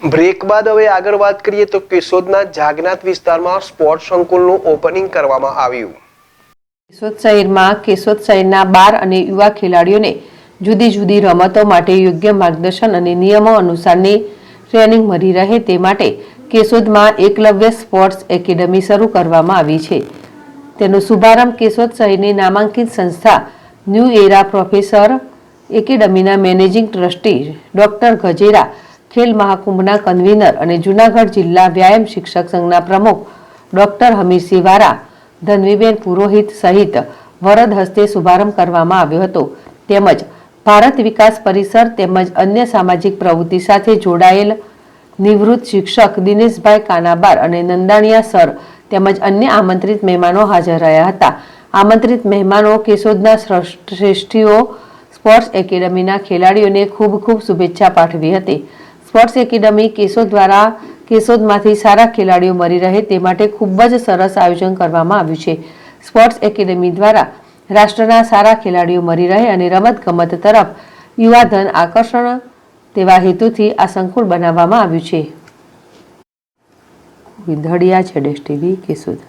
Break બાદ હવે આગળ વાત કરીએ તો કેશોદના જાગનાથ વિસ્તારમાં સ્પોર્ટ્સ સંકુલનું ઓપનિંગ કરવામાં આવ્યું. કેશોદ શહેરમાં કેશોદ શહેરના 12 અને યુવા ખેલાડીઓને જુદી જુદી રમતો માટે યોગ્ય માર્ગદર્શન અને નિયમો અનુસારની ટ્રેનિંગ મળી રહે તે માટે કેશોદમાં એકલવ્ય સ્પોર્ટ્સ એકેડમી શરૂ કરવામાં આવી છે. તેનો શુભારંભ કેશોદ શહેરની નામાંકિત સંસ્થા ન્યૂ એરા પ્રોફેસર એકેડમીના મેનેજિંગ ટ્રસ્ટી ડોક્ટર ગજેરા, ખેલ મહાકુંભના કન્વીનર અને જૂનાગઢ જિલ્લા વ્યાયામ શિક્ષક સંઘના પ્રમુખ ડોક્ટર હમીરસિંહ વારા, ધનવીબેન પુરોહિત સહિત વરદ હસ્તે શુભારંભ કરવામાં આવ્યો હતો. તેમજ ભારત વિકાસ પરિસર તેમજ અન્ય સામાજિક પ્રવૃત્તિ સાથે જોડાયેલ નિવૃત્ત શિક્ષક દિનેશભાઈ કાનાબાર અને નંદાણીયા સર તેમજ અન્ય આમંત્રિત મહેમાનો હાજર રહ્યા હતા. આમંત્રિત મહેમાનો કેશોદના શ્રેષ્ઠીઓ સ્પોર્ટ્સ એકેડમીના ખેલાડીઓને ખૂબ ખૂબ શુભેચ્છા પાઠવી હતી. સ્પોર્ટ્સ એકેડમી કેશોદ દ્વારા કેશોદમાંથી સારા ખેલાડીઓ મળી રહે તે માટે ખૂબ જ સરસ આયોજન કરવામાં આવ્યું છે. સ્પોર્ટ્સ એકેડમી દ્વારા રાષ્ટ્રના સારા ખેલાડીઓ મળી રહે અને રમતગમત તરફ યુવાધન આકર્ષણ તેવા હેતુથી આ સંકુલ બનાવવામાં આવ્યું છે. વિધડિયા ZSTV કેશોદ.